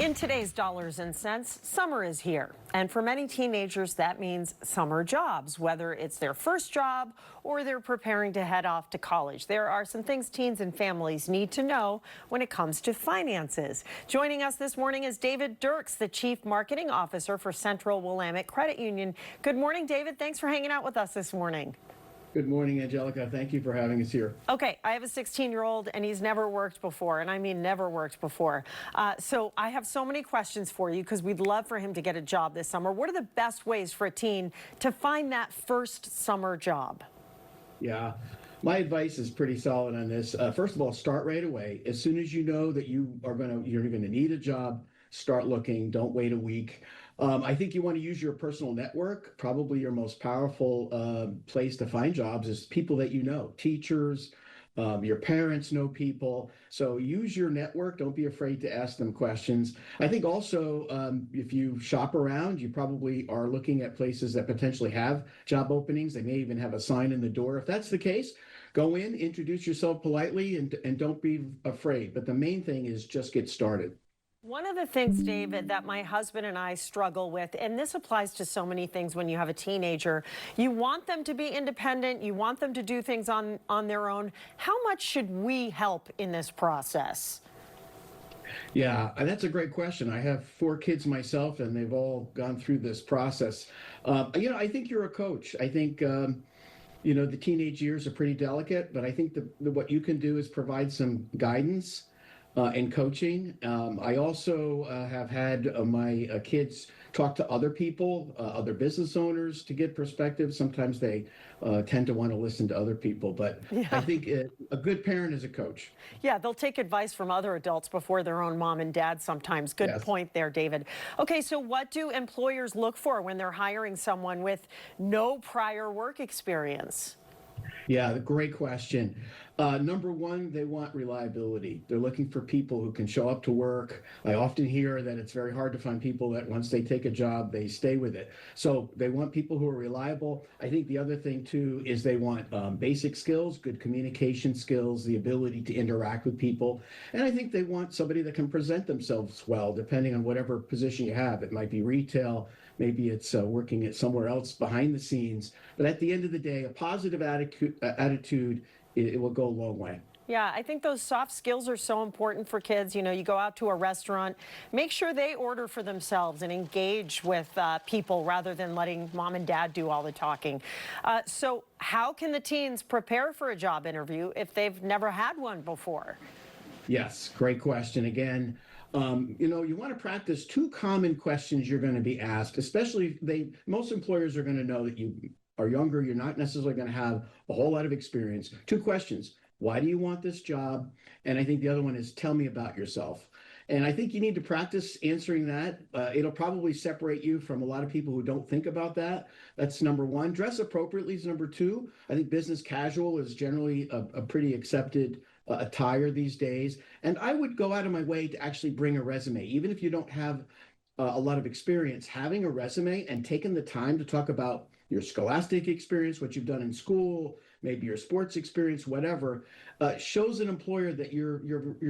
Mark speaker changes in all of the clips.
Speaker 1: In today's dollars and cents, summer is here. And for many teenagers, that means summer jobs, whether it's their first job or they're preparing to head off to college. There are some things teens and families need to know when it comes to finances. Joining us this morning is David Dirks, the Chief Marketing Officer for Central Willamette Credit Union. Good morning, David. Thanks for hanging out with us this morning.
Speaker 2: Good morning, Angelica. Thank you for having us here.
Speaker 1: Okay, I have a 16-year-old and he's never worked before, and I mean never worked before. So I have so many questions for you because we'd love for him to get a job this summer. What are the best ways for a teen to find that first summer job?
Speaker 2: Yeah, my advice is pretty solid on this. First of all, start right away. As soon as you know that you're gonna need a job, start looking. Don't wait a week. I think you want to use your personal network. Probably your most powerful place to find jobs is people that you know, teachers, your parents know people. So use your network. Don't be afraid to ask them questions. I think also if you shop around, you probably are looking at places that potentially have job openings. They may even have a sign in the door. If that's the case, go in, introduce yourself politely, and don't be afraid. But the main thing is just get started.
Speaker 1: One of the things, David, that my husband and I struggle with, and this applies to so many things when you have a teenager, you want them to be independent, you want them to do things on their own. How much should we help in this process?
Speaker 2: Yeah, and that's a great question. I have 4 kids myself, and they've all gone through this process. I think you're a coach. I think the teenage years are pretty delicate, but I think what you can do is provide some guidance and coaching. I also have had my kids talk to other people, other business owners to get perspective. Sometimes they tend to want to listen to other people, but yeah. I think a good parent is a coach.
Speaker 1: Yeah, they'll take advice from other adults before their own mom and dad sometimes. Good
Speaker 2: Yes.
Speaker 1: point there, David. Okay, so what do employers look for when they're hiring someone with no prior work experience?
Speaker 2: Yeah, great question. Number one, they want reliability. They're looking for people who can show up to work. I often hear that it's very hard to find people that once they take a job, they stay with it. So they want people who are reliable. I think the other thing too is they want basic skills, good communication skills, the ability to interact with people. And I think they want somebody that can present themselves well, depending on whatever position you have. It might be retail, maybe it's working at somewhere else behind the scenes. But at the end of the day, a positive attitude, it will go a long way.
Speaker 1: Yeah, I think those soft skills are so important for kids. You know, you go out to a restaurant, make sure they order for themselves and engage with people rather than letting mom and dad do all the talking. So how can the teens prepare for a job interview if they've never had one before?
Speaker 2: Yes, great question. Again, you want to practice 2 common questions you're going to be asked, especially most employers are going to know that you are younger, you're not necessarily going to have a whole lot of experience. 2 questions. Why do you want this job? And I think the other one is tell me about yourself. And I think you need to practice answering that. It'll probably separate you from a lot of people who don't think about that. That's number 1. Dress appropriately is number 2. I think business casual is generally a pretty accepted attire these days. And I would go out of my way to actually bring a resume, even if you don't have a lot of experience. Having a resume and taking the time to talk about your scholastic experience, what you've done in school, maybe your sports experience, whatever, shows an employer that you're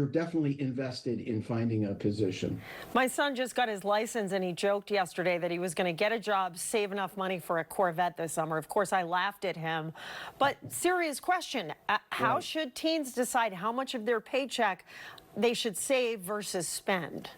Speaker 2: definitely invested in finding a position.
Speaker 1: My son just got his license and he joked yesterday that he was going to get a job, save enough money for a Corvette this summer. Of course, I laughed at him. But serious question, how
Speaker 2: Right.
Speaker 1: should teens decide how much of their paycheck they should save versus spend?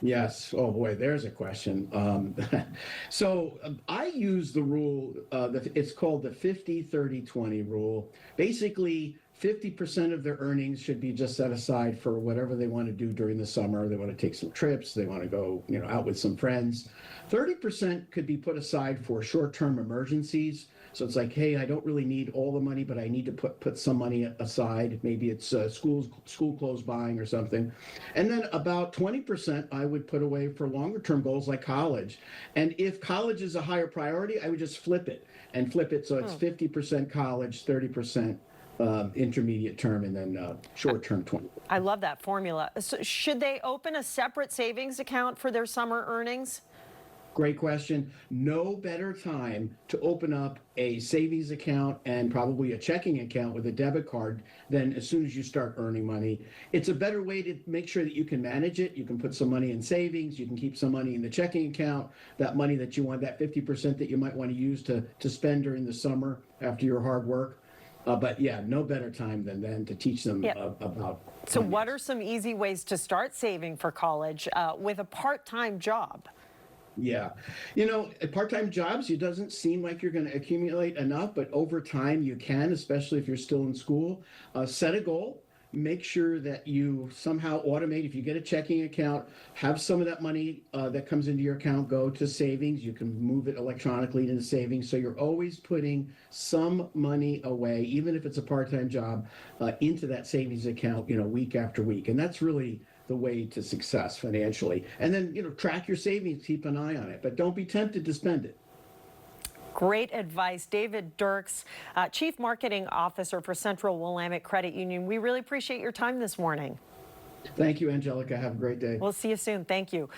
Speaker 2: Yes. Oh boy, there's a question. I use the rule, it's called the 50-30-20 rule. Basically, 50% of their earnings should be just set aside for whatever they want to do during the summer. They want to take some trips. They want to go, out with some friends. 30% could be put aside for short-term emergencies. So it's like, hey, I don't really need all the money, but I need to put some money aside. Maybe it's school clothes buying or something. And then about 20% I would put away for longer term goals like college. And if college is a higher priority, I would just flip it so it's 50% college, 30% intermediate term, and then short term 20.
Speaker 1: I love that formula. So should they open a separate savings account for their summer earnings?
Speaker 2: Great question. No better time to open up a savings account and probably a checking account with a debit card than as soon as you start earning money. It's a better way to make sure that you can manage it. You can put some money in savings. You can keep some money in the checking account. That money that you want, that 50% that you might want to use to spend during the summer after your hard work. But yeah, no better time than then to teach them
Speaker 1: Yep.
Speaker 2: about.
Speaker 1: So what
Speaker 2: finance.
Speaker 1: are some easy ways to start saving for college with a part-time job?
Speaker 2: Yeah. At part-time jobs, it doesn't seem like you're going to accumulate enough, but over time you can, especially if you're still in school. Set a goal. Make sure that you somehow automate. If you get a checking account, have some of that money that comes into your account go to savings. You can move it electronically into savings. So you're always putting some money away, even if it's a part-time job, into that savings account, week after week. And that's really the way to success financially. And then, track your savings, keep an eye on it, but don't be tempted to spend it.
Speaker 1: Great advice. David Dirks, Chief Marketing Officer for Central Willamette Credit Union. We really appreciate your time this morning.
Speaker 2: Thank you, Angelica. Have a great day.
Speaker 1: We'll see you soon. Thank you.